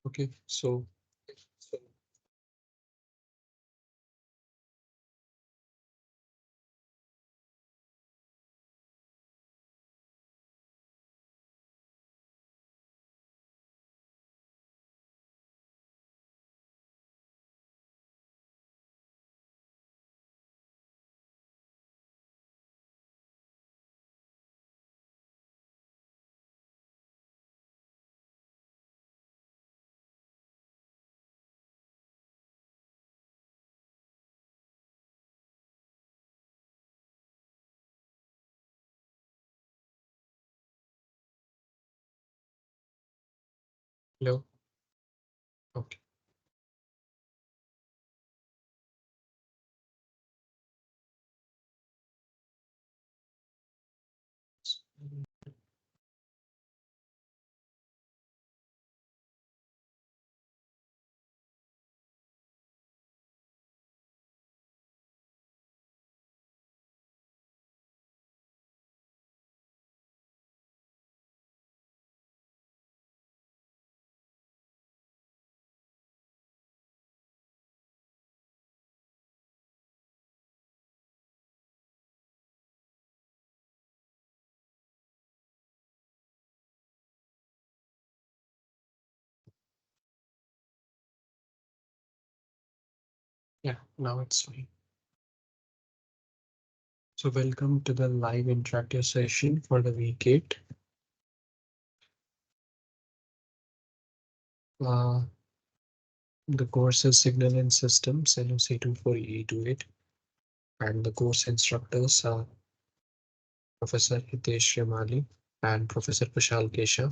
Okay, so hello. Okay. Yeah, now it's fine. So welcome to the live interactive session for the week 8. Uh, the course is Signal and Systems NOC24 EE-28, and the course instructors are Professor Hitesh Yamali and Professor Kushal Kesha.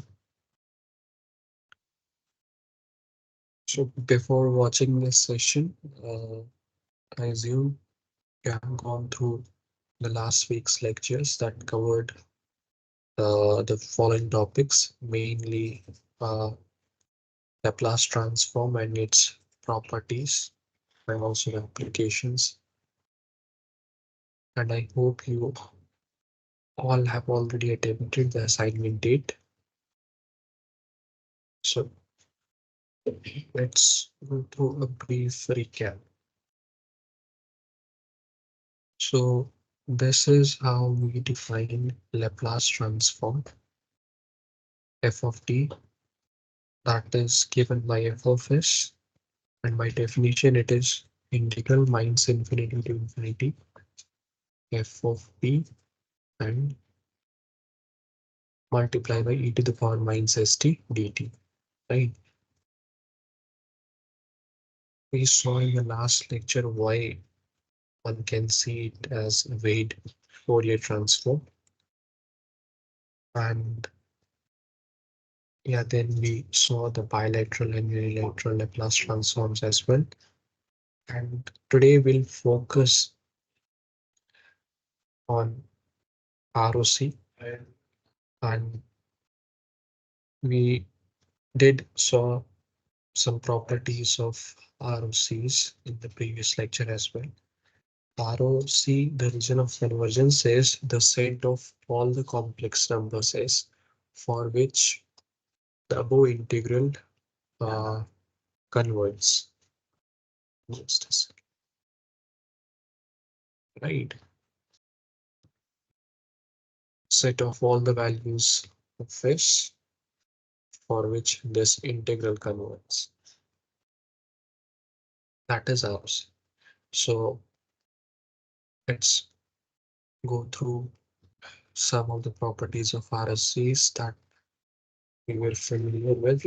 So before watching this session, I assume you have gone through the last week's lectures that covered the following topics, mainly uh, Laplace transform and its properties and also the applications. And I hope you all have already attempted the assignment date. So let's go through a brief recap. So this is how we define Laplace transform f of t, that is given by f of s, and by definition it is integral minus infinity to infinity f of p and multiply by e to the power minus st dt, right? We saw in the last lecture why one can see it as a weighted Fourier transform, and yeah, then we saw the bilateral and unilateral Laplace transforms as well. And today we'll focus on ROC, and we did saw some properties of ROCs in the previous lecture as well. ROC, the region of convergence, is the set of all the complex numbers S for which the above integral uh, converts. Just a second. Right. Set of all the values of S for which this integral converts. That is ours. So let's go through some of the properties of ROCs that we were familiar with.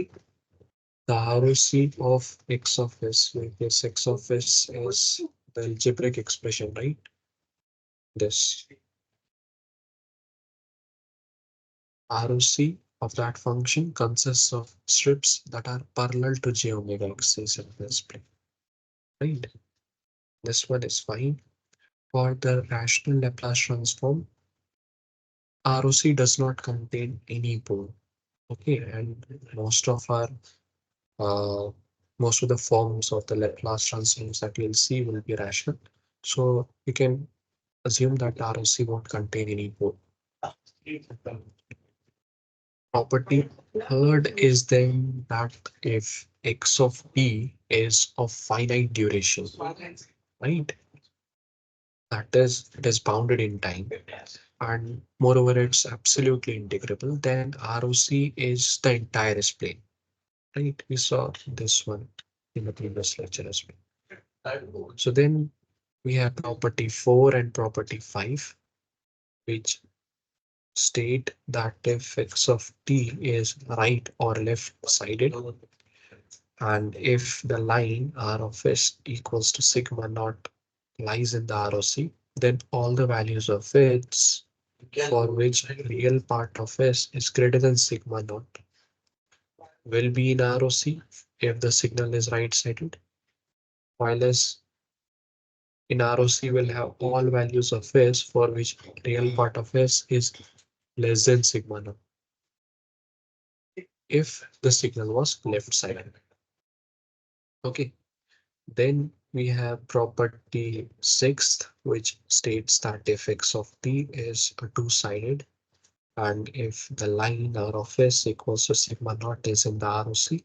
The ROC of x of s, where this x of s is the algebraic expression, right? This ROC of that function consists of strips that are parallel to j omega x is in this plane, right? This one is fine. For the rational Laplace transform, ROC does not contain any pole. Okay, and uh, most of the forms of the Laplace transforms that we'll see will be rational. So you can assume that ROC won't contain any pole. Property third is then that if x of t is of finite duration, right? That is, it is bounded in time, and moreover, it's absolutely integrable, then ROC is the entire plane, right? We saw this one in the previous lecture as well. So then we have property 4 and property 5, which state that if x of t is right or left sided, and if the line r of s equals to sigma naught lies in the ROC, then all the values of its for which real part of s is greater than sigma naught will be in ROC if the signal is right-sided, while as in ROC will have all values of s for which real part of s is less than sigma naught if the signal was left-sided. Okay, then we have property sixth, which states that if x of t is a two-sided, and if the line R of s equals to sigma naught is in the ROC,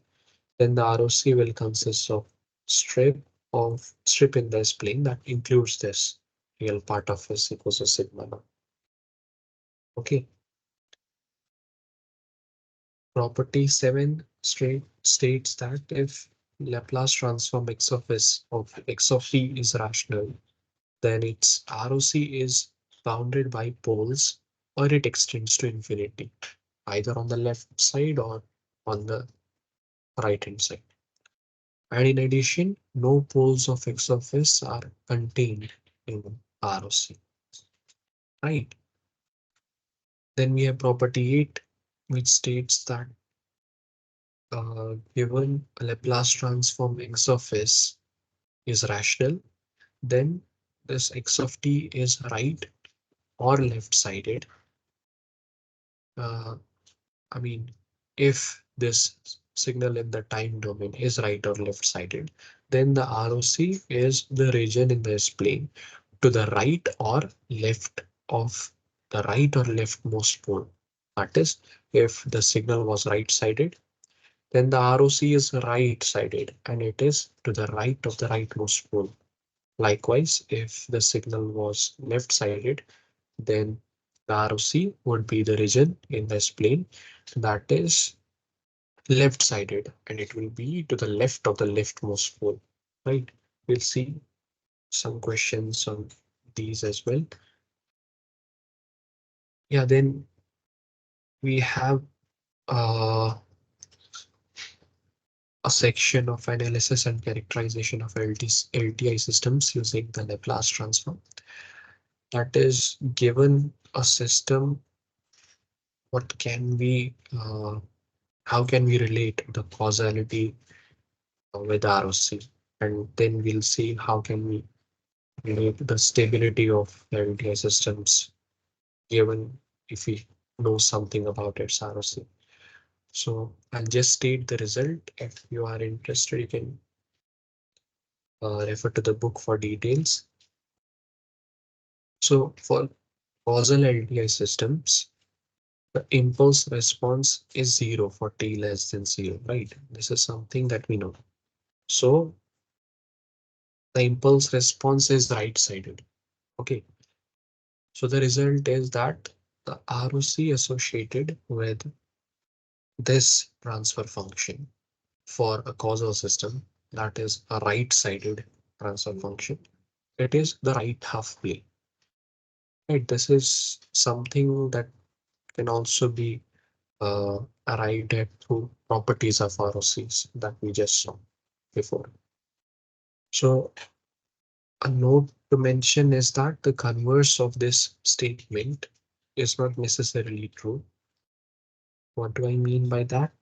then the ROC will consist of strip strip in this plane that includes this real part of s equals to sigma naught. Okay. Property 7 states that if Laplace transform x of t is rational, then its ROC is bounded by poles, or it extends to infinity, either on the left side or on the right hand side. And in addition, no poles of x of s are contained in ROC. Right. Then we have property 8, which states that given a Laplace transform x of s is rational, then this x of t is right or left-sided. Uh, I mean, if this signal in the time domain is right or left-sided, then the ROC is the region in this plane to the right or left of the right or leftmost pole. That is, if the signal was right-sided, then the ROC is right-sided and it is to the right of the rightmost pole. Likewise, if the signal was left-sided, then the ROC would be the region in this plane that is left-sided, and it will be to the left of the leftmost pole, right? We'll see some questions on these as well. Yeah, then we have a section of analysis and characterization of LTI systems using the Laplace transform. That is, given a system, what can we, how can we relate the causality with ROC? And then we'll see how can we relate the stability of LTI systems given if we know something about its ROC. So I'll just state the result. If you are interested, you can refer to the book for details. So for causal LTI systems, the impulse response is 0 for t less than 0, right? This is something that we know. So the impulse response is right-sided. Okay. So the result is that the ROC associated with this transfer function for a causal system, that is a right-sided transfer function, it is the right half plane. Right, this is something that can also be arrived at through properties of ROCs that we just saw before. So a note to mention is that the converse of this statement is not necessarily true. What do I mean by that?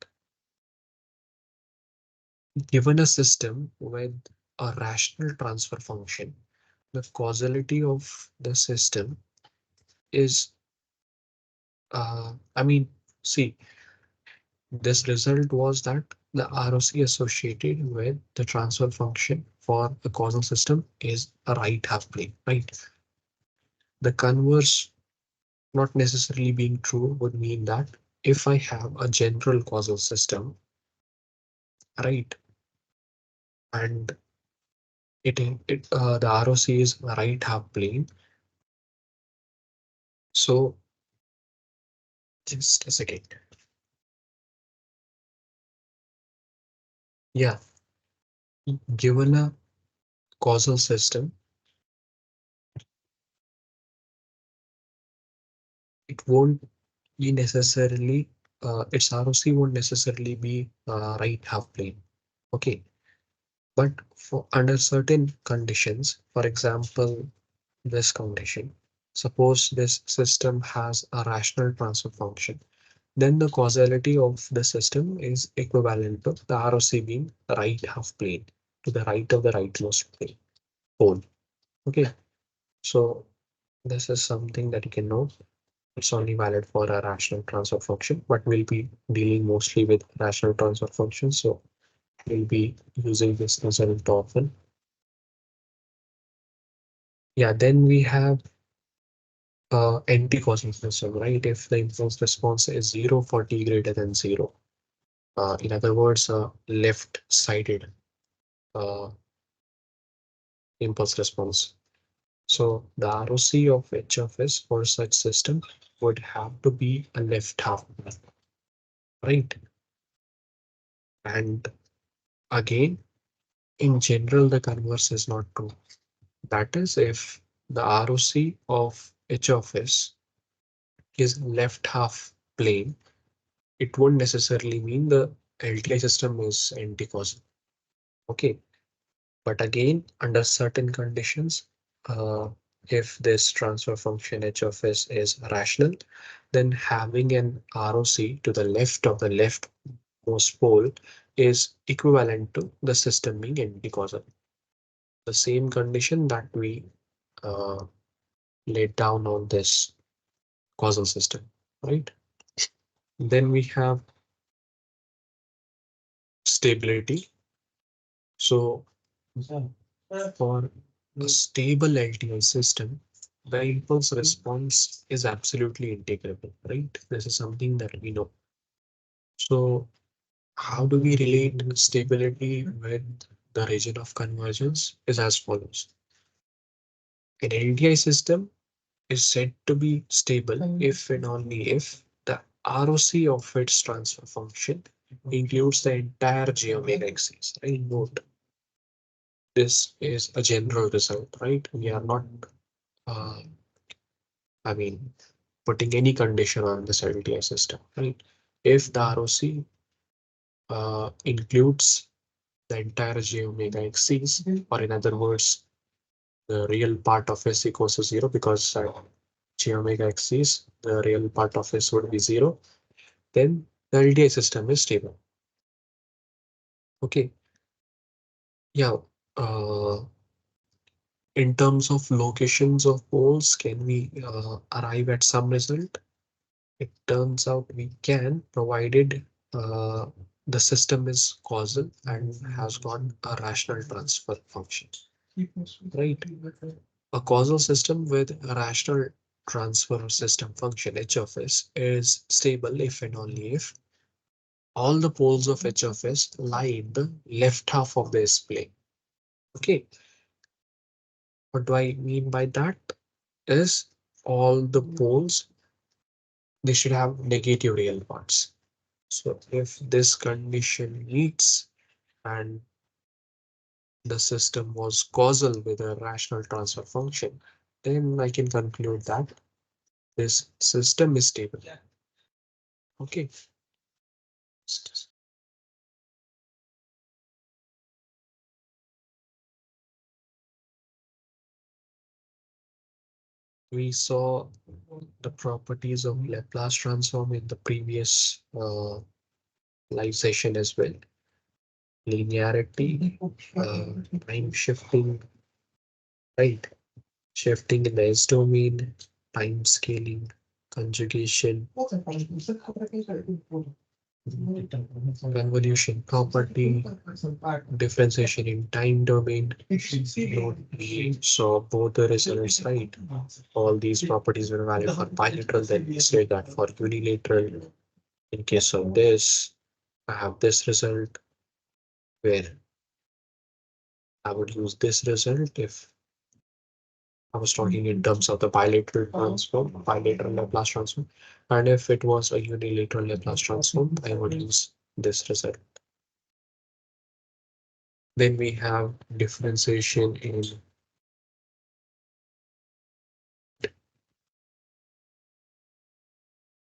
Given a system with a rational transfer function, the causality of the system is, see, this result was that the ROC associated with the transfer function for the causal system is a right half plane, right? The converse not necessarily being true would mean that if I have a general causal system, right, and the ROC is right half plane. So just a second. Yeah, given a causal system, it won't be necessarily its ROC won't necessarily be right half plane. Okay, but for under certain conditions, for example, this condition, suppose this system has a rational transfer function, then the causality of the system is equivalent to the ROC being right half plane to the right of the rightmost plane pole. Okay, so this is something that you can know. It's only valid for a rational transfer function, but we'll be dealing mostly with rational transfer functions. So we'll be using this result often. Yeah, then we have anti-causal system, right? If the impulse response is 0 for t greater than 0. In other words, a left-sided uh, impulse response. So the ROC of H of S for such system would have to be a left half, right? And again, in general, the converse is not true. That is, if the ROC of H of S is left half plane, it won't necessarily mean the LTI system is anti-causal. Okay, but again, under certain conditions, uh, if this transfer function H of S is rational, then having an ROC to the left of the leftmost pole is equivalent to the system being anti-causal. The same condition that we uh, laid down on this causal system, right? Then we have stability. So for a stable LTI system, the impulse response is absolutely integrable, right? This is something that we know. So how do we relate stability with the region of convergence is as follows. An LTI system is said to be stable if and only if the ROC of its transfer function includes the entire j omega axis. Right? Note this is a general result, right? We are not, uh, I mean, putting any condition on this LTI system, right? If the ROC includes the entire j omega axis, or in other words, the real part of s equals to 0 because j omega axis, the real part of s would be 0, then the LTI system is stable. Okay. Yeah. Uh, in terms of locations of poles, can we arrive at some result? It turns out we can, provided the system is causal and has got a rational transfer function. Right. A causal system with a rational transfer system function h of s is stable if and only if all the poles of h of s lie in the left half of this plane. Okay. What do I mean by that? Is all the poles, they should have negative real parts. So if this condition meets and the system was causal with a rational transfer function, then I can conclude that this system is stable. Okay. We saw the properties of Laplace transform in the previous live session as well. Linearity, time shifting, right? Shifting in the S domain, time scaling, conjugation, convolution property, differentiation in time domain. Note we saw both the results, right? All these properties were valid for bilateral, then we say that for unilateral, In case of this, I have this result where I would use this result if I was talking in terms of the bilateral transform, bilateral Laplace transform. And if it was a unilateral Laplace transform, I would use this result. Then we have differentiation in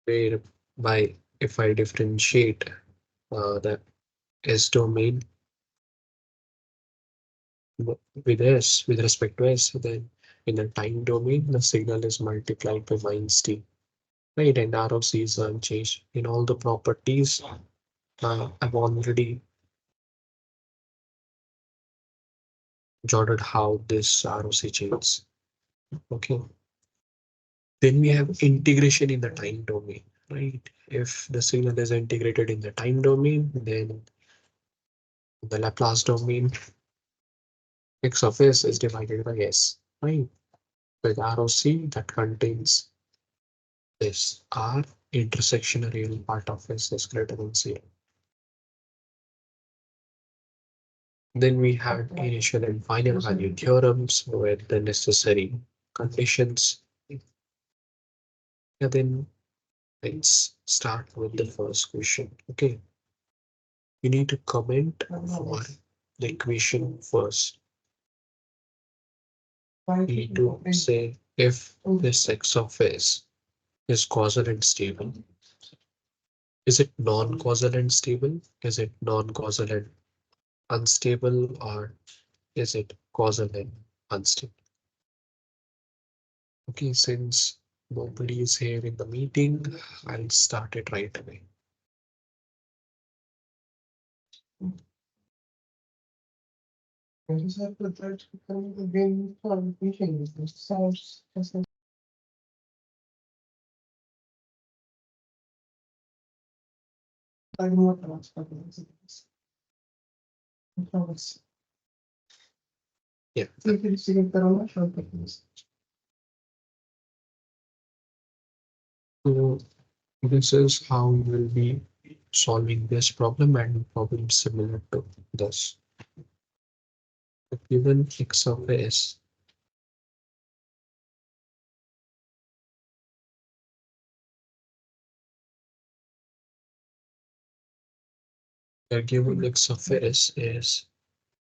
whereby if I differentiate the S domain with S with respect to S, then in the time domain, the signal is multiplied by minus t. Right, and ROC is unchanged. In all the properties, I've already jotted how this ROC changes. Okay. Then we have integration in the time domain, right? If the signal is integrated in the time domain, then the Laplace domain x of s is divided by s, right? With ROC that contains this R intersection real part of s is greater than 0. Then we have initial and final value theorems with the necessary conditions. And then let's start with the first question. Okay, you need to comment for the equation first. You need to say if this x of s is causal and stable. Is it non-causal and stable? Is it non-causal and unstable, or is it causal and unstable? Okay, since nobody is here in the meeting, I'll start it right away. Yeah. So this is how you will be solving this problem and problems similar to this. Given x of s, the given x of s is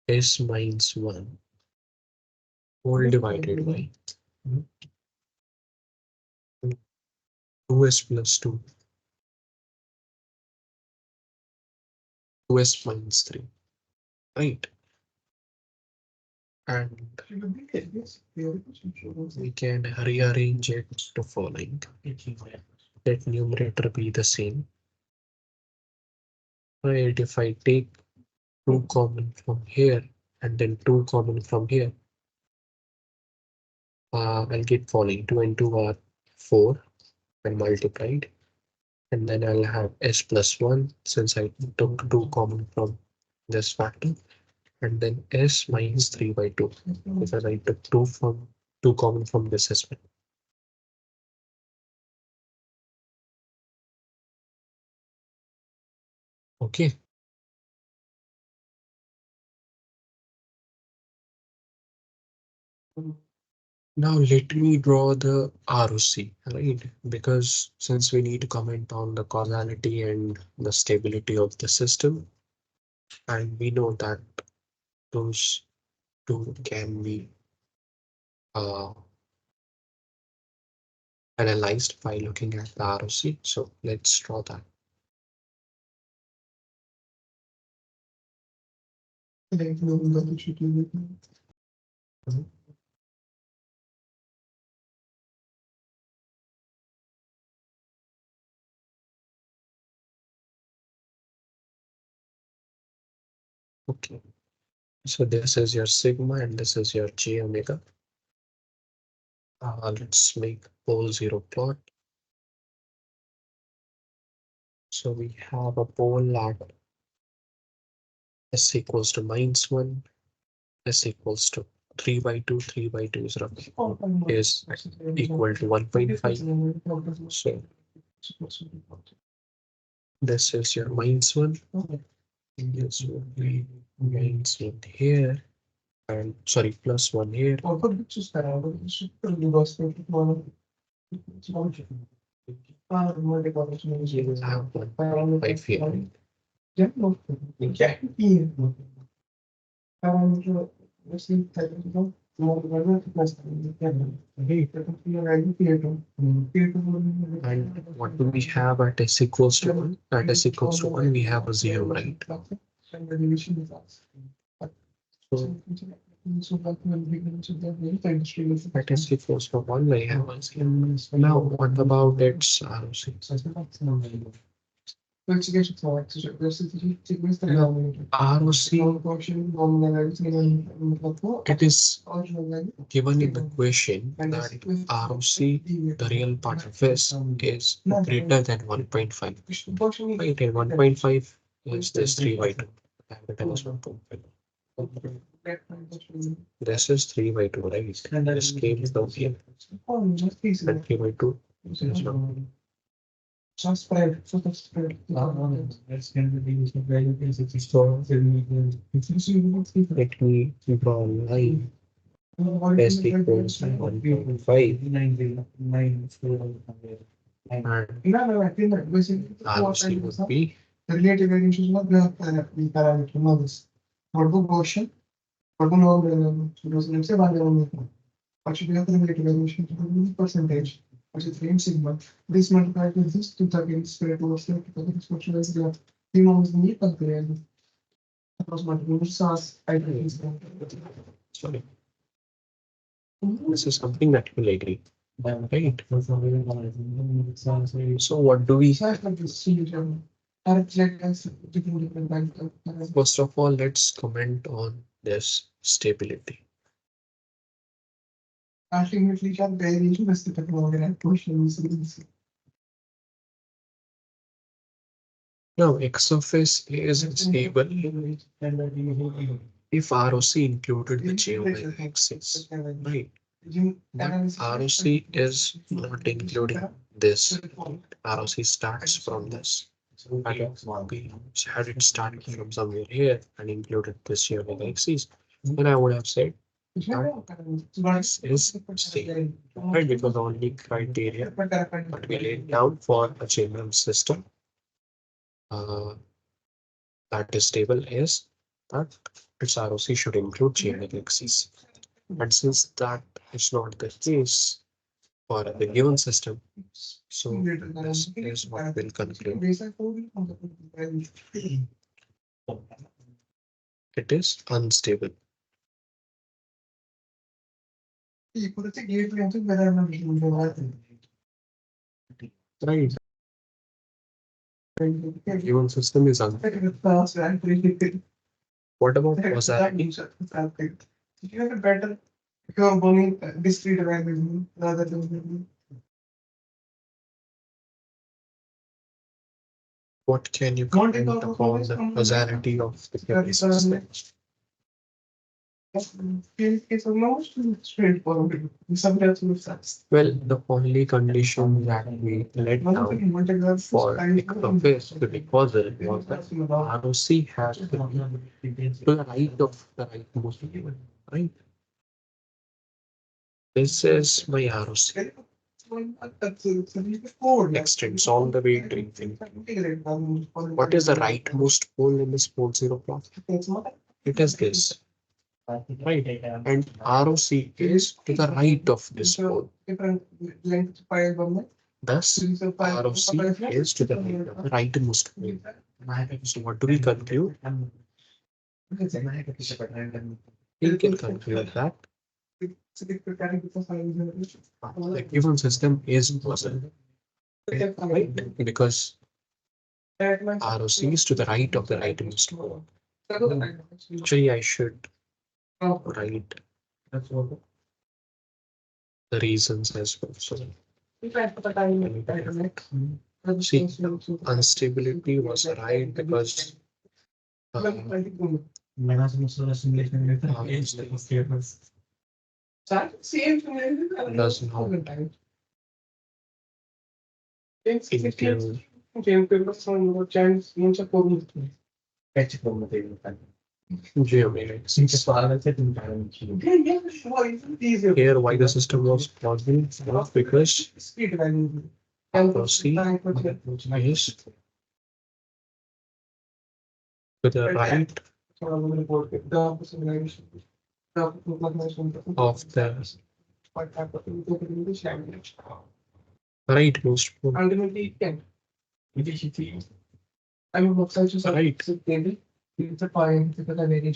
s minus 1 whole divided by 2s plus 2, 2s minus 3, right? And we can rearrange it to following. Let numerator be the same. Right, if I take 2 common from here and then 2 common from here, I'll get following. 2 and 2 are 4 when multiplied. And then I'll have s plus 1 since I took 2 common from this factor. And then s minus 3 by 2 because I took 2 common from this as well. Okay. Now let me draw the ROC, right? Because since we need to comment on the causality and the stability of the system, and we know that those two can be uh, analyzed by looking at the ROC. So let's draw that. Okay, so this is your sigma and this is your j omega. Let's make pole zero plot. So we have a pole at s equals to -1, s equals to 3 by 2, 3 by 2 is roughly is equal to 1.5. So This is your minus one. This will be minus one here. And sorry, plus one here. We'll have 1.5 here. And what do we have at s equals to 1? At s equals to 1, we have a 0, right? So at s equals to 1, we have a 0. Now, what about its ROC? ROC, it is given in the question that ROC, the real part of S, is greater than 1.5. Right, and 1.5 is this 3 by 2. Capital is 1.5. This is 3 by 2, right? This came down here. And 3 by 2 is not. Let me draw a line. S equals 1.5. And ROC would be relative variations parameter. What do quotient? What do let's say what should be the relative variation percentage? Which is same sigma. This multiplied with this 230 square root of 30 because what should I say? The amount is near compared. Approximately source I think. Sorry. This is something that will agree. Right. So what do we have? First of all, let's comment on this stability. Ultimately, variation is the now, x of s is stable if ROC included the geometric axis, right? But ROC is not including this. ROC starts from this. Had it started from somewhere here and included this geometric axis, then I would have said this is stable. Right? It was the only criteria that we laid down for a general system that is stable is that its ROC should include geometric axis. And since that is not the case for the given system, so this is what we'll conclude. It is unstable. Right. Given system is unstable. What about causality? You have a better if you are going discrete variable rather than what can you comment upon the causality of the Laplace system? It's almost straightforward. Well, the only condition that we let down for x to be causal was that ROC has to be to the right of the rightmost element, right? This is my ROC. Extends all the way to infinity. What is the rightmost pole in this pole zero plot? It is this. Right. And ROC is to the right of this pole. Thus, ROC is to the right of the rightmost pole. So what do we conclude? We can conclude that the given system is causal, right? Because ROC is to the right of the rightmost pole. Actually, I should write the reasons as well. So, see, instability was right because does not include Here, why the system was possible? Because accuracy is to the right of the rightmost pole. Right.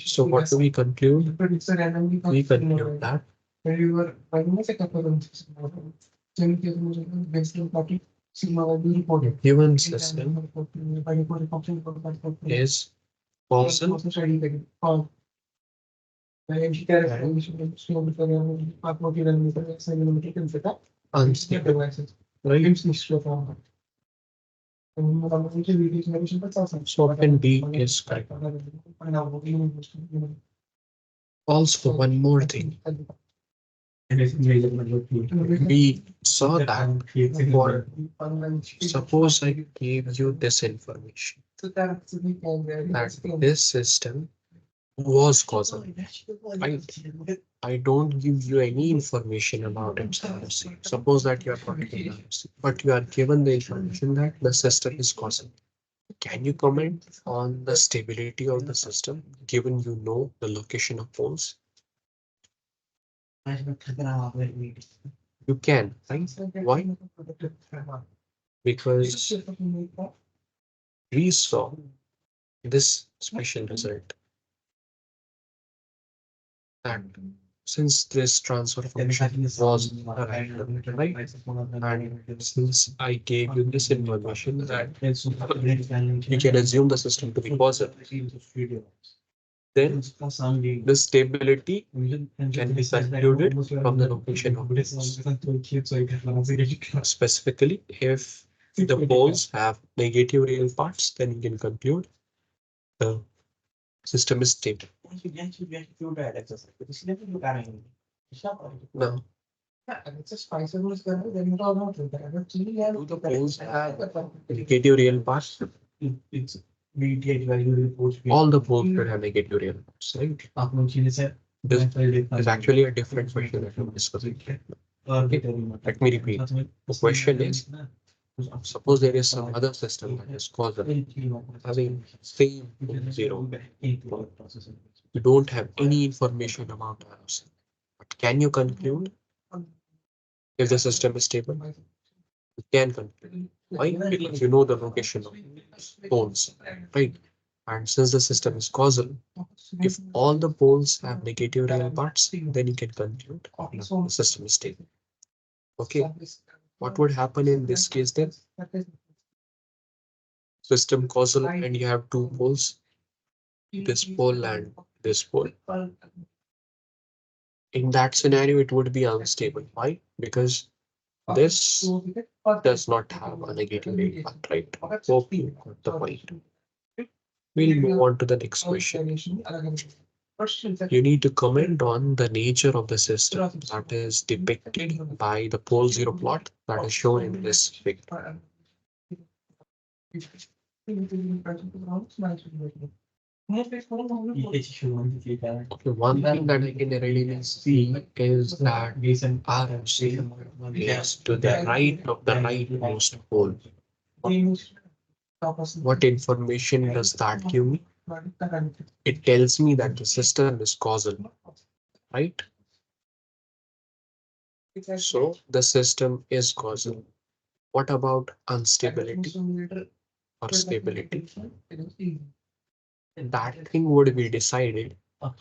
So what do we conclude? We conclude that human system is causal and unstable. Right? So option B is correct. Also, one more thing. We saw that for suppose I gave you this information that this system was causal, right? I don't give you any information about its RC. Suppose that you are not given RC, but you are given the information that the system is causal. Can you comment on the stability of the system given you know the location of poles? You can, right? Why? Because we saw this special result that since this transfer function was random, right? And since I gave you this information that you can assume the system to be causal, then the stability can be concluded from the location of poles. Specifically, if the poles have negative real parts, then you can conclude the system is stable. Now, do the poles have negative real parts? All the poles should have negative real parts, right? This is actually a different question that we're discussing. Okay. Let me repeat. The question is, suppose there is some other system that is causal having same zero. You don't have any information about ROC. But can you conclude if the system is stable? You can conclude. Why? Because you know the location of poles, right? And since the system is causal, if all the poles have negative real parts, then you can conclude the system is stable. Okay. What would happen in this case then? System causal and you have two poles, this pole and this pole. In that scenario, it would be unstable. Why? Because this does not have a negative real part, right? Hope you got the point. We'll move on to the next question. You need to comment on the nature of the system that is depicted by the pole zero plot that is shown in this figure. Okay, one thing that I can really see is that ROC is to the right of the rightmost pole. What information does that give me? It tells me that the system is causal, right? So the system is causal. What about instability or stability? That thing would be decided for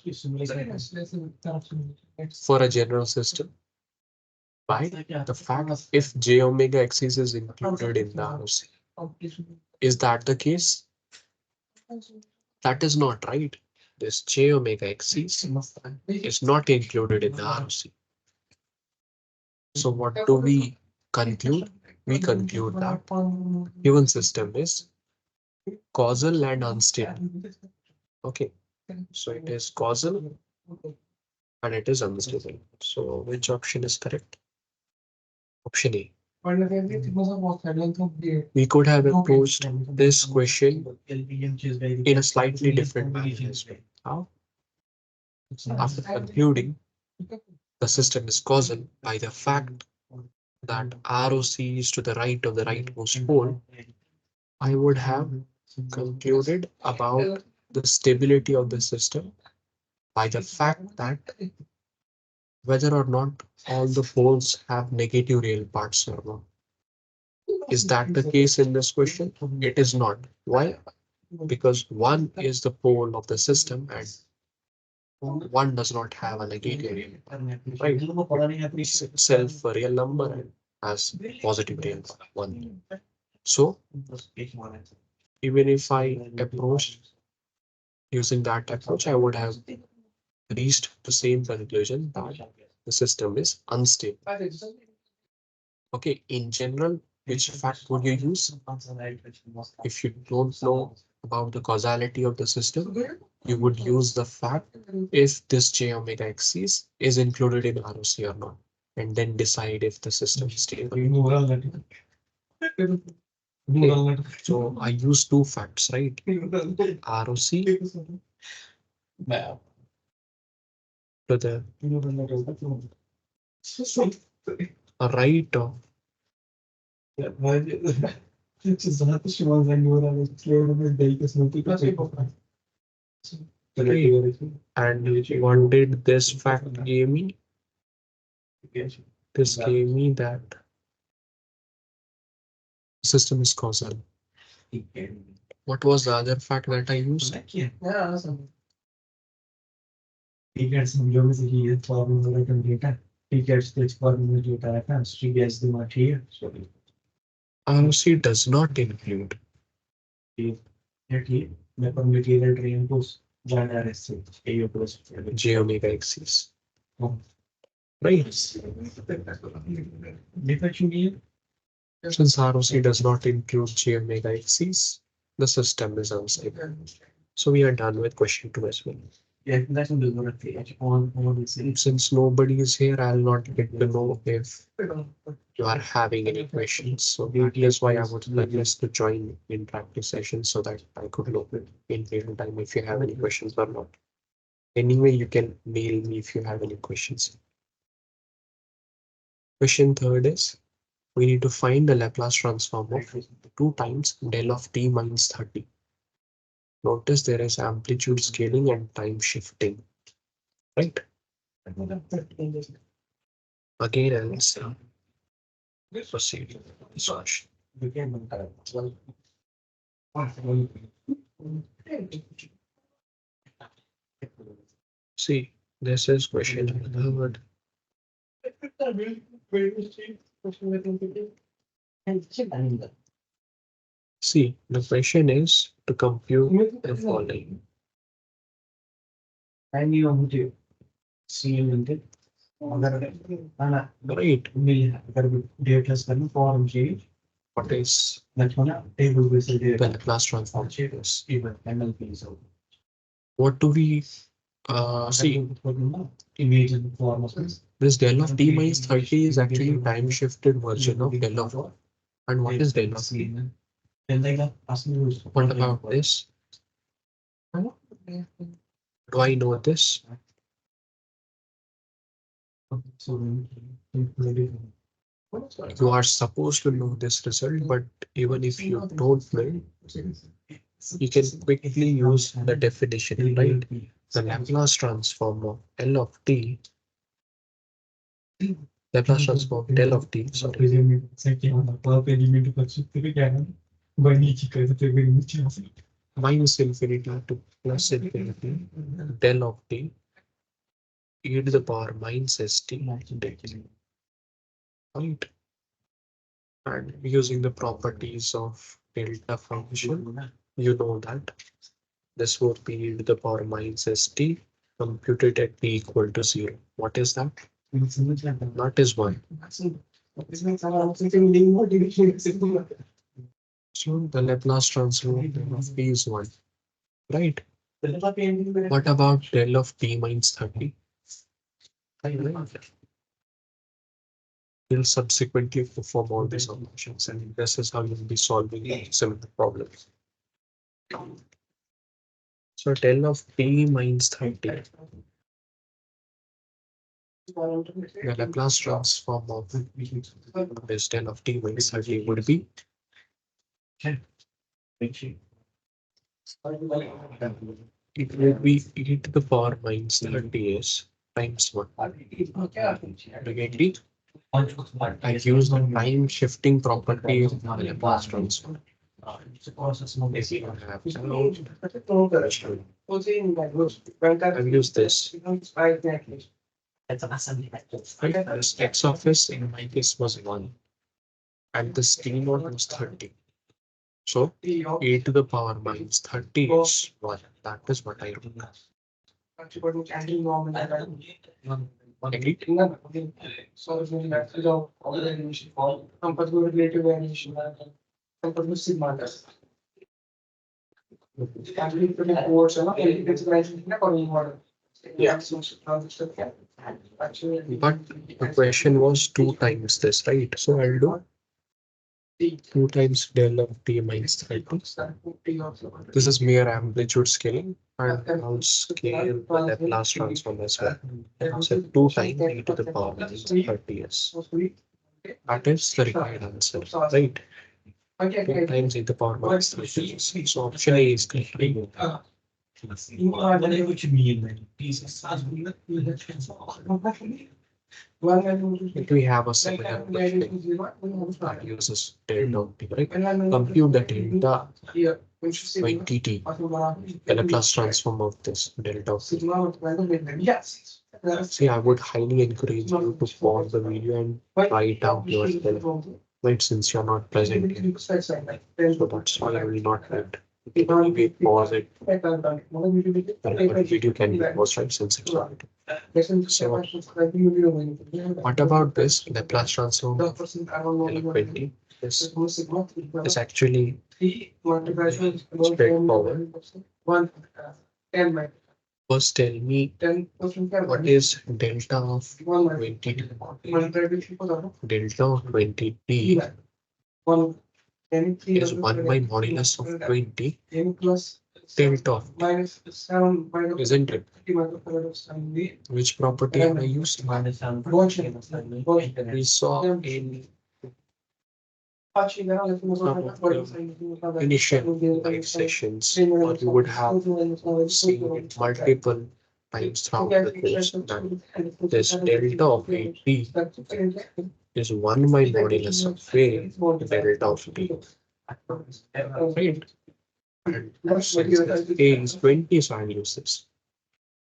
a general system by the fact if j omega x's is included in the ROC. Is that the case? That is not right. This j omega x's is not included in the ROC. So what do we conclude? We conclude that given system is causal and unstable. Okay, so it is causal and it is unstable. So which option is correct? Option A. We could have approached this question in a slightly different manner as well. How? After concluding the system is causal by the fact that ROC is to the right of the rightmost pole, I would have concluded about the stability of the system by the fact that whether or not all the poles have negative real parts or not. Is that the case in this question? It is not. Why? Because one is the pole of the system and one does not have a negative real part, right? It's itself a real number and has positive real part, one. So even if I approach using that approach, I would have reached the same conclusion that the system is unstable. Okay, in general, which fact would you use? If you don't know about the causality of the system, you would use the fact if this j omega xc is included in ROC or not, and then decide if the system is stable. Okay. So I use two facts, right? ROC to the right of and what did this fact give me? This gave me that system is causal. What was the other fact that I used? ROC does not include j omega x's. Right. Since ROC does not include j omega x's, the system is unstable. So we are done with question 2 as well. Since nobody is here, I'll not get to know if you are having any questions. So that is why I would suggest to join in practice sessions so that I could know in real time if you have any questions or not. Anyway, you can mail me if you have any questions. Question 3 is, we need to find the Laplace transform of 2 times del of t minus 30. Notice there is amplitude scaling and time shifting, right? Again, I'll say, proceed. See, this is question third. See, the question is to compute the following. Right. What is the Laplace transform? Yes. What do we see? This del of t minus 30 is actually time shifted version of del of. And what is del of t? What about this? Do I know this? You are supposed to know this result, but even if you don't know, you can quickly use the definition, right? The Laplace transform of L of t, Laplace transform of del of t, sorry. Minus infinity to plus infinity, del of t, e to the power minus st, right? And using the properties of delta function, you know that this would be e to the power minus st computed at t equal to 0. What is that? That is 1. So the Laplace transform of t is 1, right? What about del of t minus 30? will subsequently perform all these operations, and this is how you'll be solving similar problems. So del of t minus 30. The Laplace transform of this del of t minus 30 would be it would be e to the power minus 30s times 1. Again, I use the time shifting property of the Laplace transform. I will use this. Right? This x of s in my case was 1 and this t naught was 30. So e to the power minus 30 is 1. That is what I wrote. Agreed? So relative variation. Yeah. But the question was 2 times this, right? So I'll do 2 times del of t minus 30. This is mere amplitude scaling, and I'll scale the Laplace transform as well. So 2 times e to the power minus 30s. That is the required answer, right? 2 times e to the power minus 30s. So option A is correct. If we have a similar question that uses delta of t, right? Compute the delta 20t, the Laplace transform of this delta of t. See, I would highly encourage you to pause the video and write out yourself, right? Since you're not present here. So that's why I will not write. Maybe pause it. The video can be paused, right? Since it's not. So, what about this Laplace transform of 20? This is actually straightforward. First, tell me what is delta of 20? Delta of 20t is 1 by modulus of 20 delta of t, isn't it? Which property have I used? We saw in initial live sessions, or you would have seen it multiple times throughout the course, that this delta of t is 1 by modulus of a delta of t. Right? And since a is 20, so I'll use this.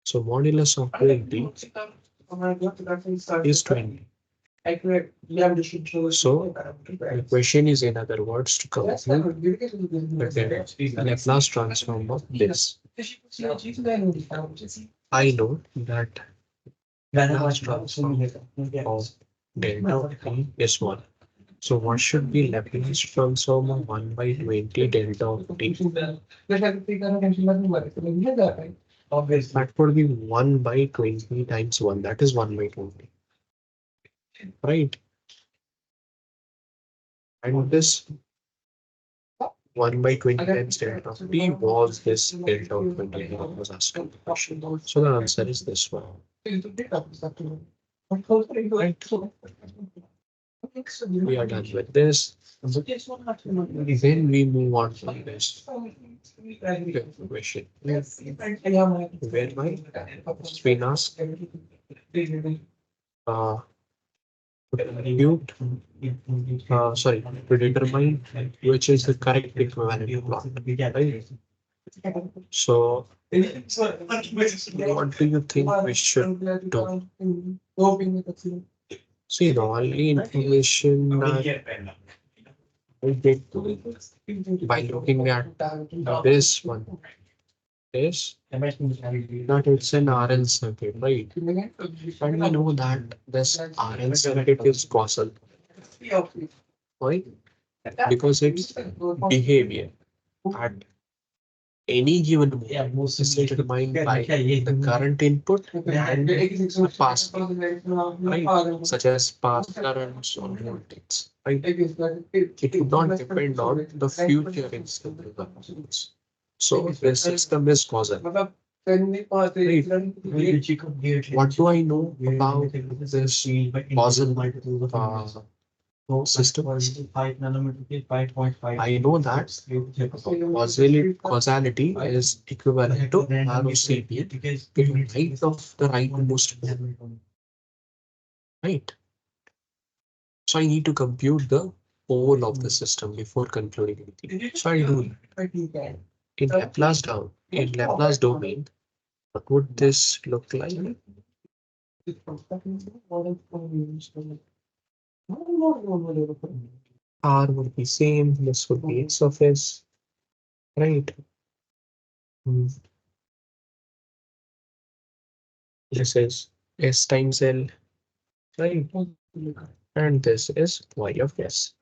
So modulus of 20 is 20. So the question is, in other words, to compute the Laplace transform of this. I know that Laplace transform of delta of t is 1. So what should be Laplace transform of 1 by 20 delta of t? That would be 1 by 20 times 1. That is 1 by 20. Right? And this 1 by 20 times delta of t was this delta of 20 that was asked in the question. So the answer is this one. Right. We are done with this. Then we move on to this question. Where my screen asks compute, to determine which is the correct equivalent plot. Right? So, what do you think we should do? See, the only information that we get by looking at this one is that it's an RL circuit, right? And we know that this RL circuit is causal. Why? Because its behavior at any given mode is determined by the current input and the past input, right? Such as past currents or voltage, right? It would not depend on the future instant results. So the system is causal. Right. What do I know about this causal system? I know that causality is equivalent to ROCP to the right of the rightmost pole, right? So I need to compute the pole of the system before concluding anything. So I do that. In Laplace domain, what would this look like? R would be same, this would be X of S, right? This is S times L, right? And this is Y of S.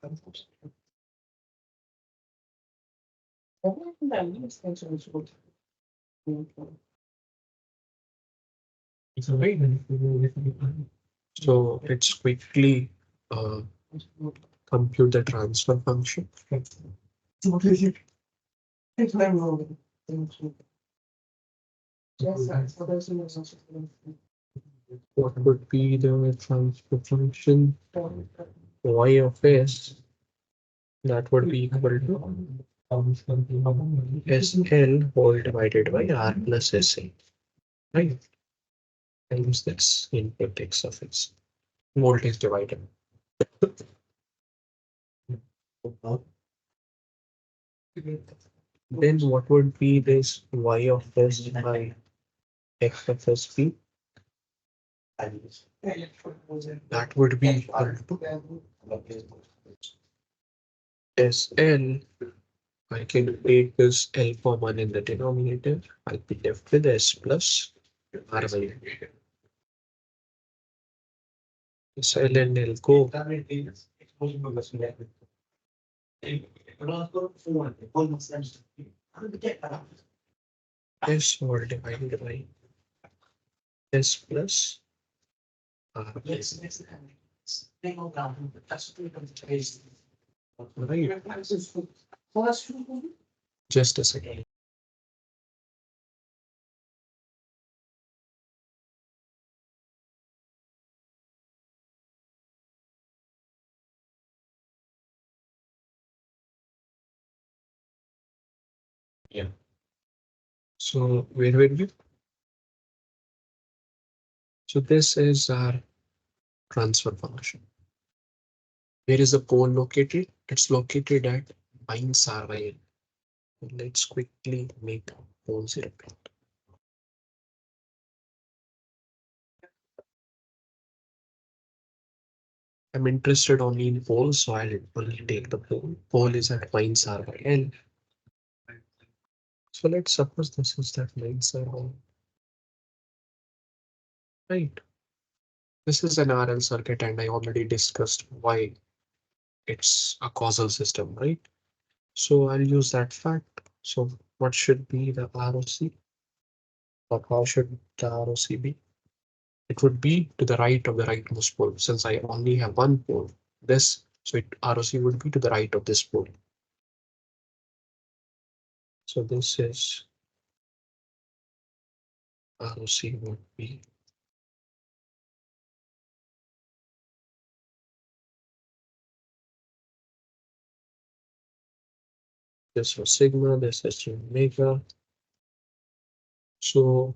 So let's quickly compute the transfer function. What would be the transfer function? Y of S, that would be equal to SL whole divided by R plus SA, right? Times this input X of S, voltage divided. Then what would be this Y of S by X of S be? That would be equal to SL. I can take this L common in the denominator. I'll be left with S plus R by SL and L go. S all divided by S plus R. Right. Just a second. Yeah. So where were we? So this is our transfer function. Where is the pole located? It's located at minus R by N. Let's quickly make poles repeat. I'm interested only in poles, so I'll only take the pole. Pole is at minus R by N. So let's suppose this is that minus R by N. Right. This is an RL circuit, and I already discussed why it's a causal system, right? So I'll use that fact. So what should be the ROC? Or how should the ROC be? It would be to the right of the rightmost pole. Since I only have one pole, so ROC would be to the right of this pole. So this is ROC would be this was sigma, this is omega. So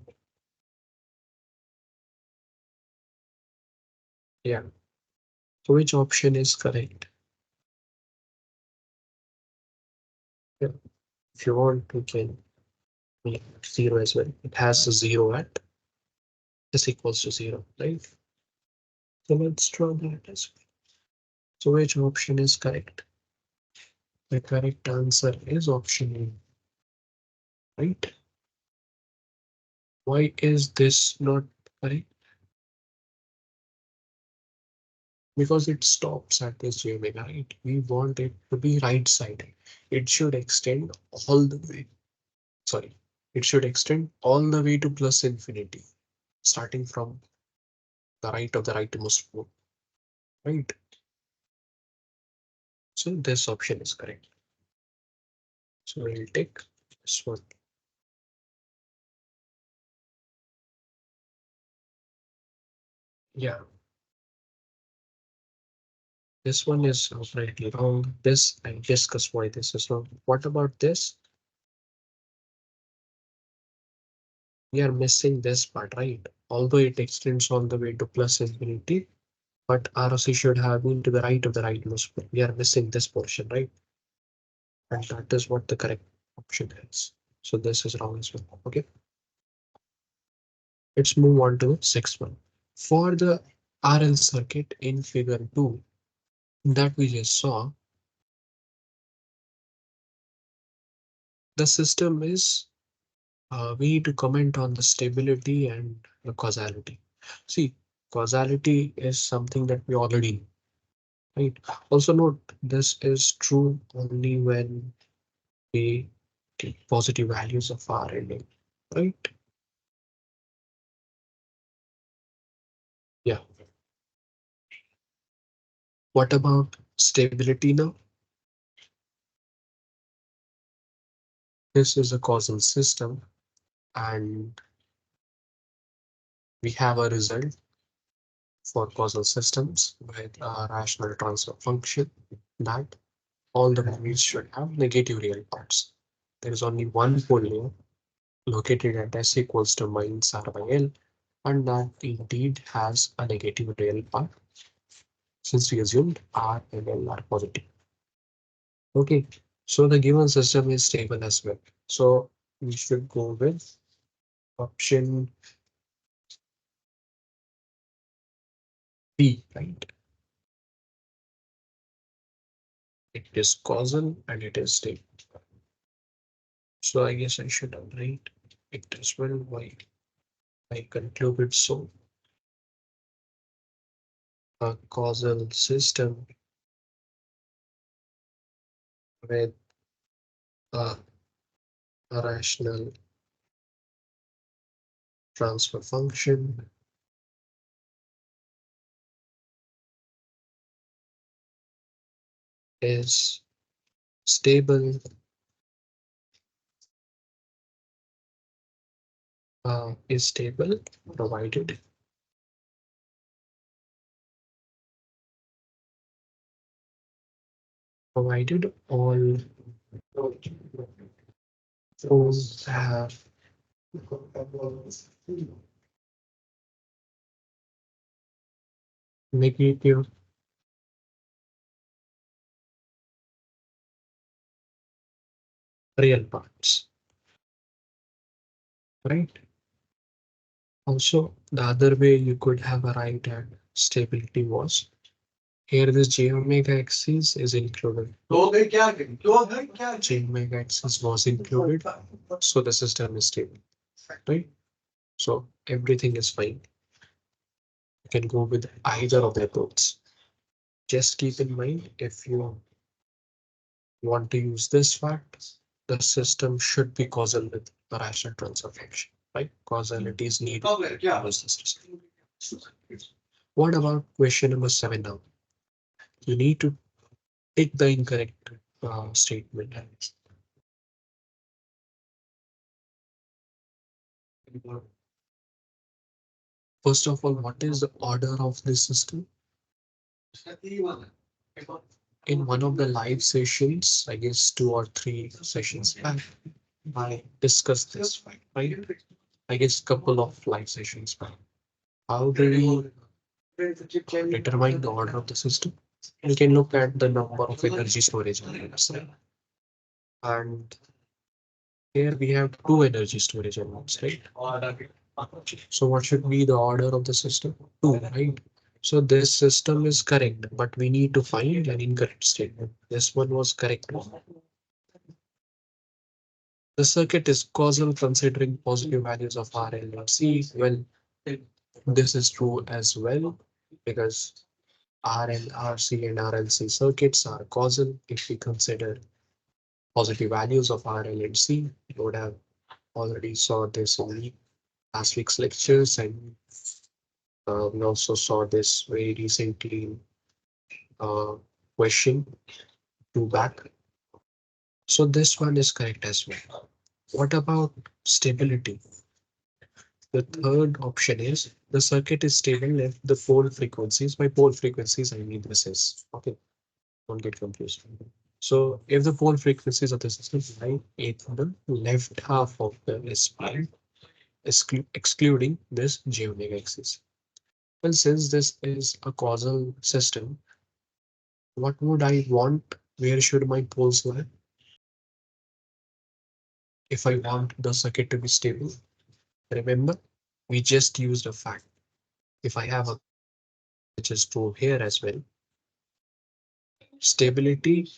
yeah. So which option is correct? Yeah. If you want, you can make 0 as well. It has a 0 at this equals to 0, right? So let's draw that as well. So which option is correct? The correct answer is option A, right? Why is this not correct? Because it stops at this j omega, right? We want it to be right sided. It should extend all the way. sorry, it should extend all the way to plus infinity, starting from the right of the rightmost pole, right? So this option is correct. So we'll take this one. Yeah, this one is outrightly wrong. This, I discuss why this is wrong. What about this? We are missing this part, right? Although it extends all the way to plus infinity, but ROC should have been to the right of the rightmost pole. We are missing this portion, right? And that is what the correct option is. So this is wrong as well. Okay, let's move on to the sixth one. For the RL circuit in figure 2 that we just saw, the system is, we need to comment on the stability and the causality. See, causality is something that we already know, right? Also note, this is true only when we take positive values of R and A, right? Yeah. What about stability now? This is a causal system, and we have a result for causal systems with a rational transfer function that all the values should have negative real parts. There is only one pole here located at s equals to minus r by l, and that indeed has a negative real part since we assumed r and l are positive. Okay, so the given system is stable as well. So we should go with option B, right? It is causal and it is stable. So I guess I should write it as well. Why I concluded so. A causal system with a rational transfer function is stable, provided all those have negative real parts, right? Also, the other way you could have arrived at stability was here this j omega axis is included. J omega axis was included, so the system is stable, right? So everything is fine. You can go with either of the approaches. Just keep in mind, if you want to use this fact, the system should be causal with the rational transfer function, right? Causality is needed to use the system. What about question number 7 now? You need to take the incorrect statement. First of all, what is the order of this system? In one of the live sessions, I guess 2 or 3 sessions back, I discussed this fact, right? I guess couple of live sessions back. How do we determine the order of the system? We can look at the number of energy storage elements, right? And here we have two energy storage elements, right? So what should be the order of the system? Two, right? So this system is correct, but we need to find an incorrect statement. This one was correct. The circuit is causal considering positive values of R, L, and C. Well, this is true as well because RL, RC, and RLC circuits are causal. If we consider positive values of RL and C, we would have already saw this in last week's lectures, and we also saw this very recently in question 2 back. So this one is correct as well. What about stability? The third option is the circuit is stable if the pole frequencies, by pole frequencies I mean this is, okay, don't get confused. So if the pole frequencies of the system lie in the left half of the S-plane, excluding this j omega axis. Well, since this is a causal system, what would I want? Where should my poles lie? If I want the circuit to be stable, remember, we just used a fact. If I have a, which is true here as well, stability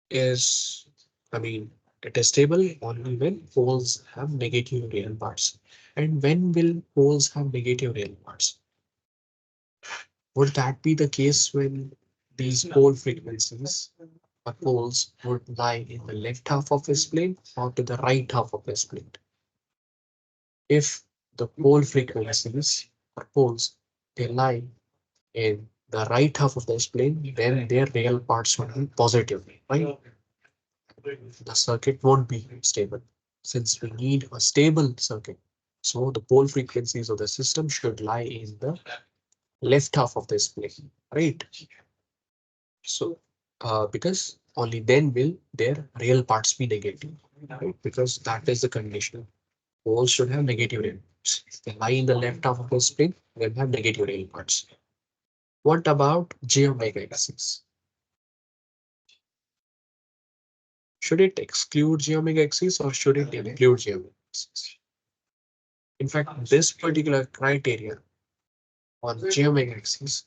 is, I mean, it is stable only when poles have negative real parts. And when will poles have negative real parts? Would that be the case when these pole frequencies or poles would lie in the left half of this plane or to the right half of this plane? If the pole frequencies or poles they lie in the right half of this plane, then their real parts will be positive, right? The circuit won't be stable since we need a stable circuit. So the pole frequencies of the system should lie in the left half of this plane, right? So because only then will their real parts be negative, right? Because that is the condition. Poles should have negative real parts. If they lie in the left half of the plane, they'll have negative real parts. What about j omega axis? Should it exclude j omega axis or should it include j omega axis? In fact, this particular criteria on j omega axis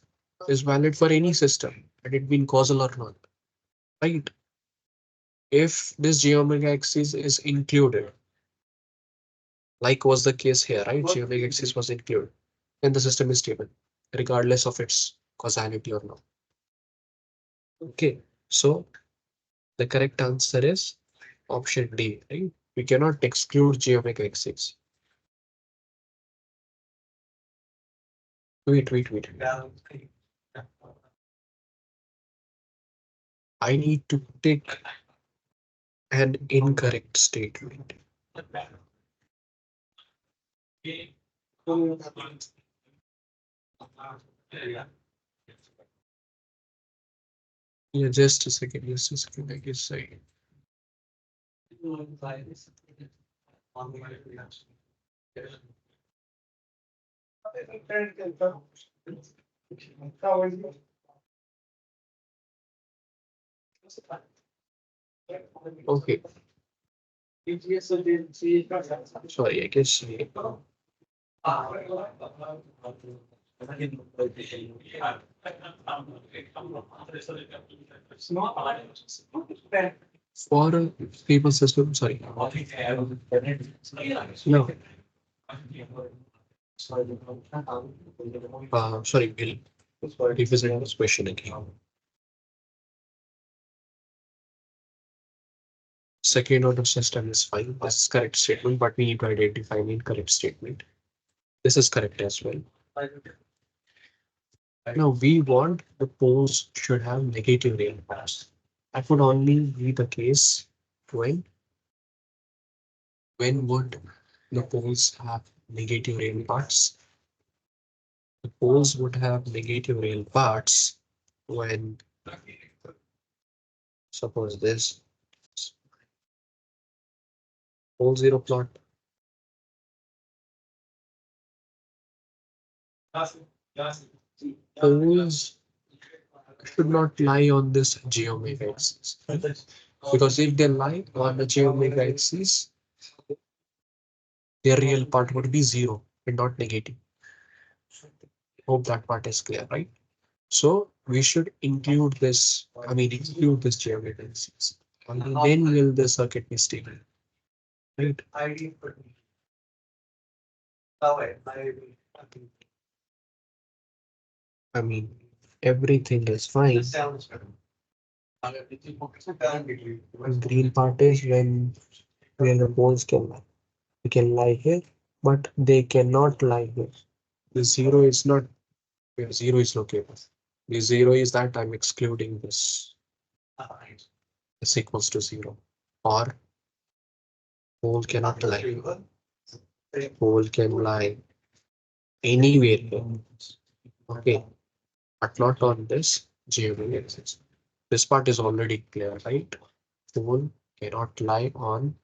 is valid for any system, and it been causal or not, right? If this j omega axis is included, like was the case here, right? J omega axis was included, then the system is stable, regardless of its causality or not. Okay, so the correct answer is option D, right? We cannot exclude j omega axis. Wait. I need to take an incorrect statement. Yeah, just a second, I guess I. Okay, sorry, I guess. For a stable system, sorry. No, sorry, we'll revisit this question again. Second order system is fine. This is correct statement, but we need to identify an incorrect statement. This is correct as well. Now we want the poles should have negative real parts. That would only be the case when would the poles have negative real parts? The poles would have negative real parts when, suppose this pole zero plot. Poles should not lie on this j omega axis, because if they lie on the j omega axis, their real part would be zero and not negative. Hope that part is clear, right? So we should include this, I mean, include this j omega axis. Only then will the circuit be stable, right? I mean, everything is fine And green part is when where the poles can lie. They can lie here, but they cannot lie here. The zero is not where zero is located. The zero is that I'm excluding this. Is equals to zero. Or pole cannot lie. Pole can lie anywhere here. Okay, but not on this geometry axis. This part is already clear, right? Pole cannot lie on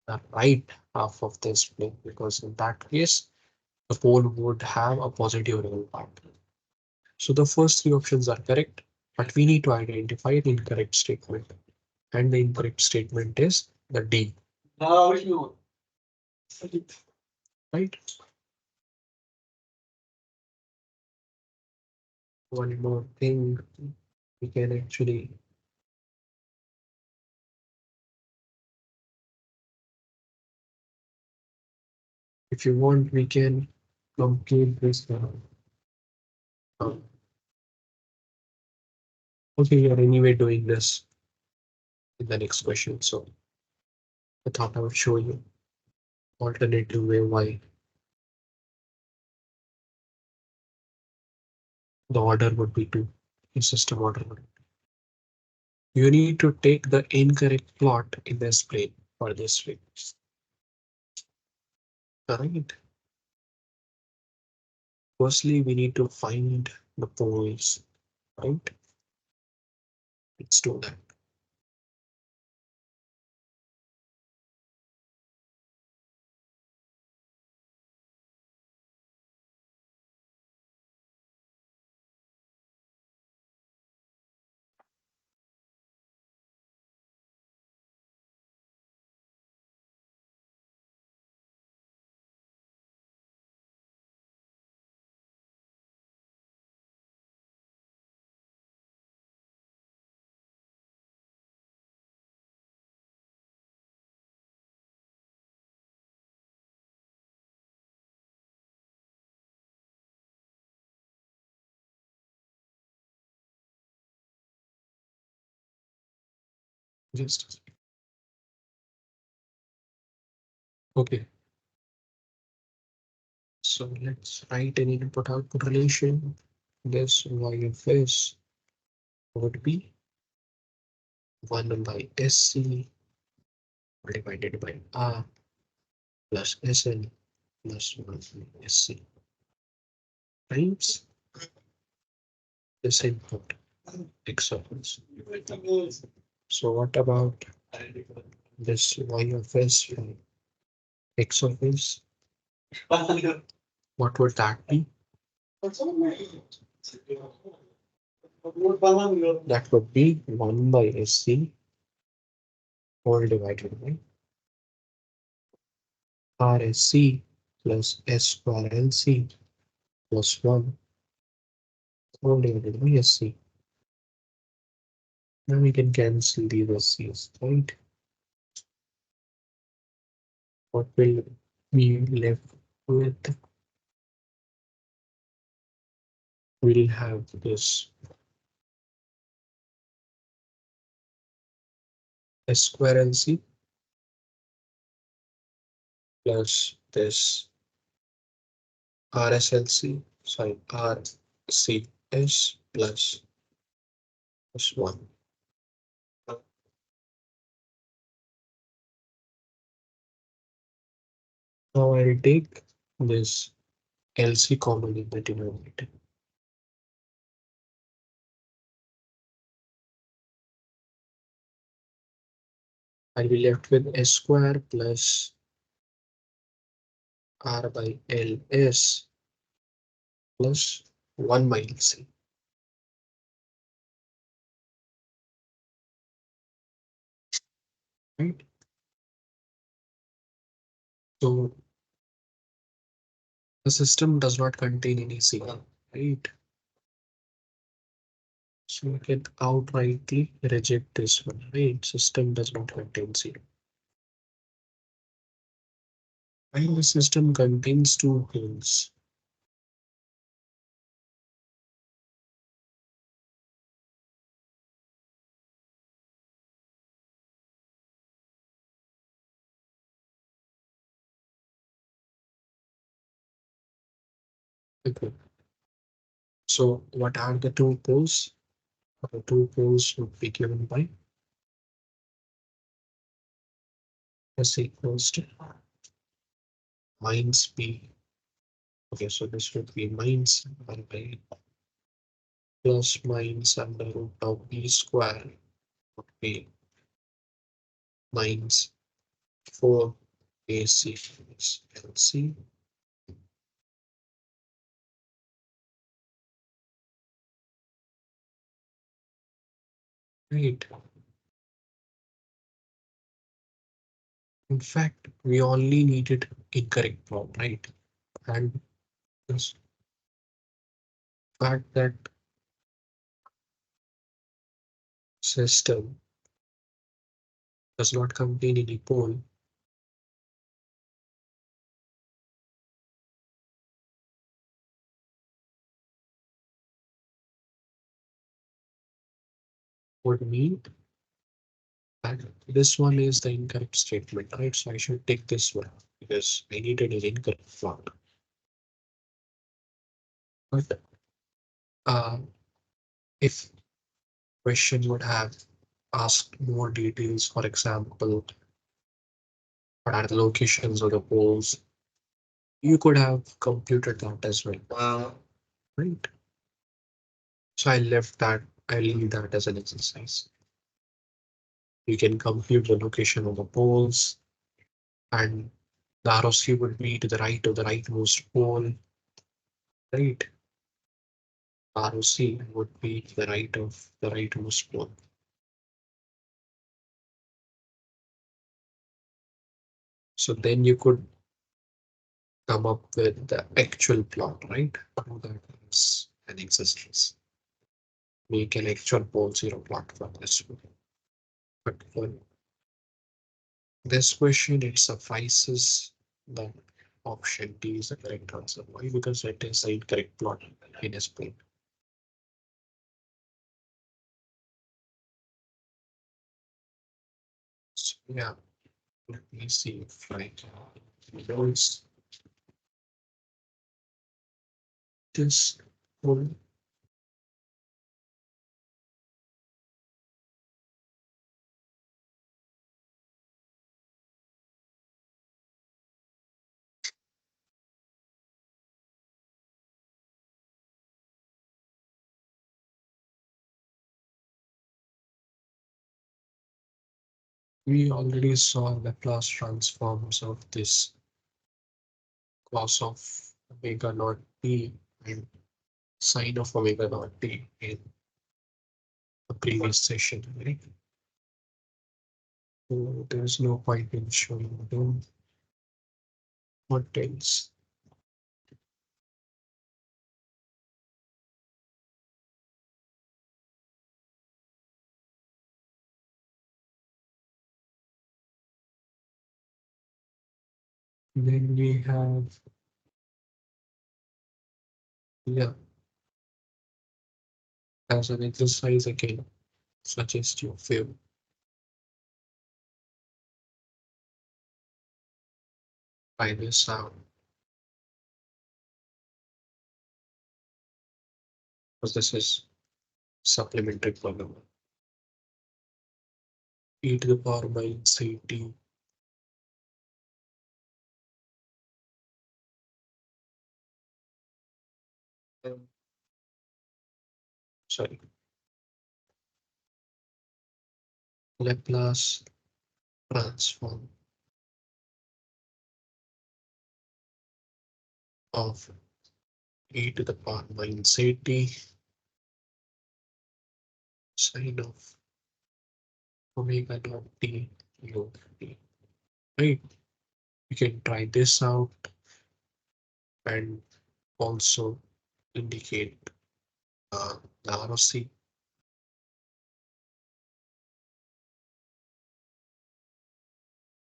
the right half of this plane because in that case the pole would have a positive real part. So the first three options are correct, but we need to identify the incorrect statement. And the incorrect statement is the D. Right? One more thing we can actually, if you want, we can complete this. Uh, okay, you're anyway doing this in the next question. So I thought I would show you alternative way why the order would be two in system order. You need to take the incorrect plot in this plane for this way. Alright. Firstly, we need to find the poles, right? Let's do that. Just okay. So let's write an input-output relation. This y of s would be 1 by SC divided by R plus SL plus 1 by SC times this input x of s. So what about this y of s from x of s? What would that be? That would be 1 by SC whole divided by RSC plus S square LC plus 1 whole divided by SC. Now we can cancel these SCs, right? What will be left with? We'll have this S square LC plus this RSLC, sorry, RCS plus 1. Now I'll take this LC common in the denominator. I'll be left with S square plus R by LS plus 1 by LC. Right? So the system does not contain any signal, right? So we can outrightly reject this one, right? System does not contain zero. And the system contains two poles. Okay. So what are the two poles? The two poles would be given by S equals to minus B. Okay, so this would be minus R by plus minus under root of B square would be minus 4 AC plus LC. Right. In fact, we only needed incorrect plot, right? And this fact that system does not contain any pole would mean that this one is the incorrect statement, right? So I should take this one because I needed an incorrect plot. But if question would have asked more details, for example, what are the locations of the poles, you could have computed that as well. Right? So I left that, I leave that as an exercise. You can compute the location of the poles, and the ROC would be to the right of the rightmost pole, right? ROC would be to the right of the rightmost pole. So then you could come up with the actual plot, right? That is an exercise. Make an actual pole zero plot for this one. But for this question, it suffices that option D is the correct answer. Why? Because it is the incorrect plot in his plane. So yeah, let me see if I can use this one. We already saw Laplace transforms of this cos of omega naught t and sine of omega naught t in the previous session, right? So there's no point in showing them what else. Then we have, yeah, as an exercise again, suggest you fail by this out because this is supplementary problem. E to the power minus ct, sorry, Laplace transform of e to the power minus at sine of omega naught t log t. Right? You can try this out and also indicate the ROC.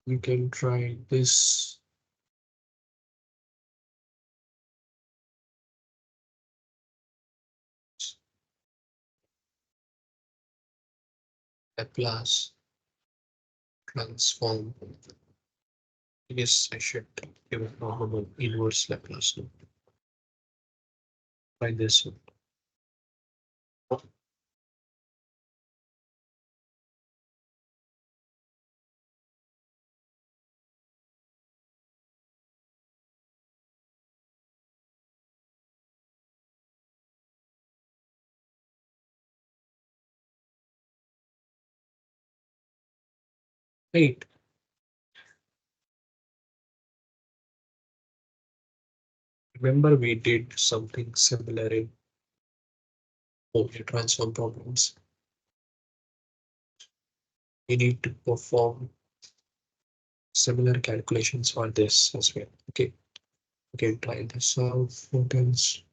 You can try this Laplace transform. Yes, I should give a normal inverse Laplace. Try this one. 8. Remember we did something similar in Fourier transform problems. We need to perform similar calculations for this as well. Okay, okay, try this out. Photons.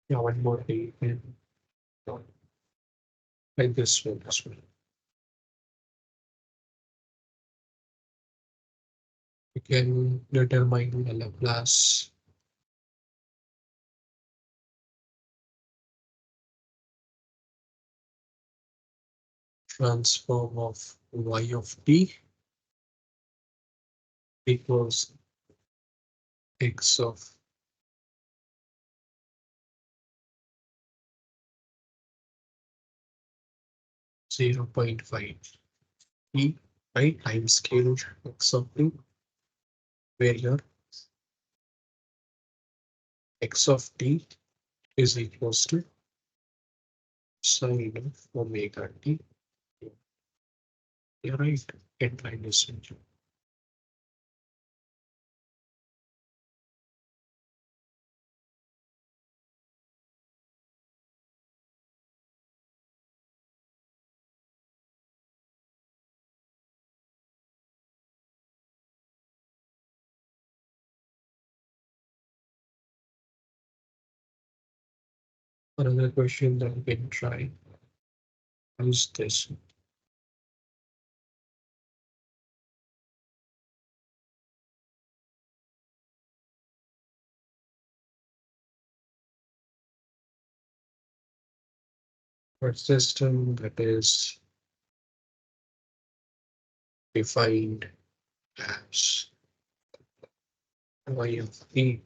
Yeah, one more day and like this one as well. We can determine the Laplace transform of y of t equals x of 0.5 t, right? Time scale x of t, where your x of t is equals to sine of omega t. You're right. Get line is another question that we can try is this. For a system that is defined as y of t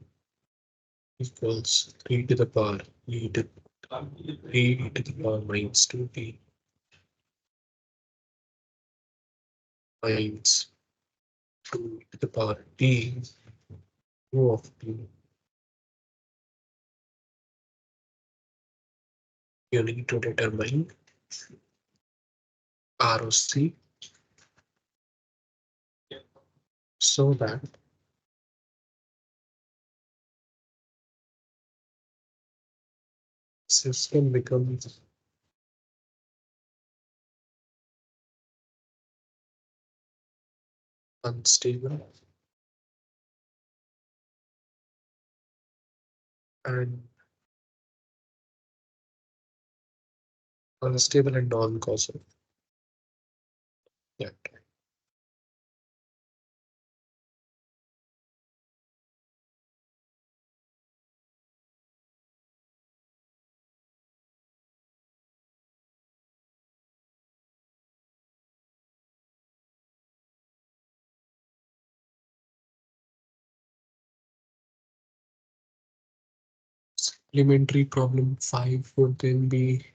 equals 3 to the power e to the power minus 2t minus 2 to the power t rho of t. You need to determine ROC so that system becomes unstable and non-causal. Yeah. Supplementary problem 5 would then be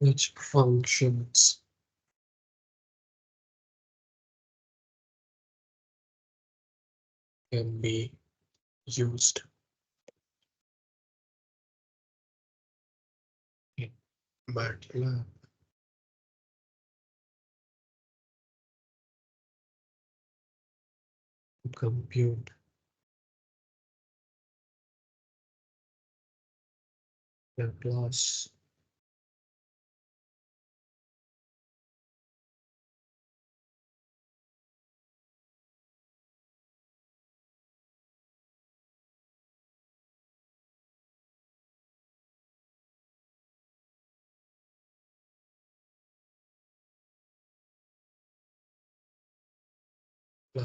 which functions can be used in MATLAB to compute Laplace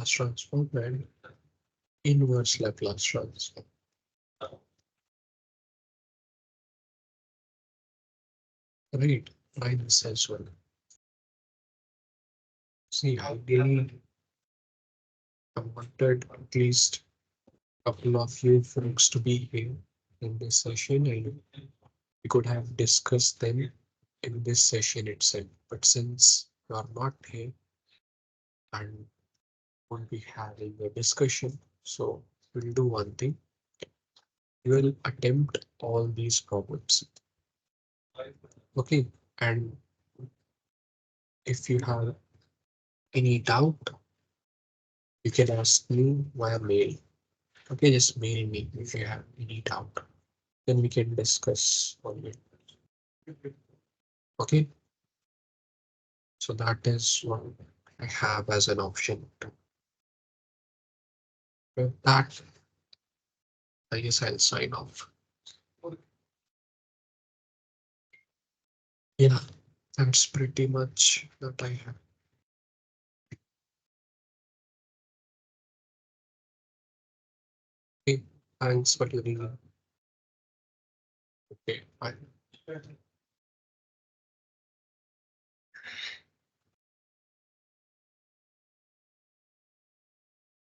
transform and inverse Laplace transform. Right, try this as well. See, ideally, I wanted at least a couple of you folks to be here in this session, and we could have discussed them in this session itself. But since you are not here and won't be having a discussion, so we'll do one thing. We will attempt all these problems. Okay, and if you have any doubt, you can ask me via mail. Okay, just mail me if you have any doubt. Then we can discuss on it. Okay, so that is what I have as an option. With that, I guess I'll sign off. Yeah, that's pretty much that I have. Okay, thanks for tuning in. Okay, bye.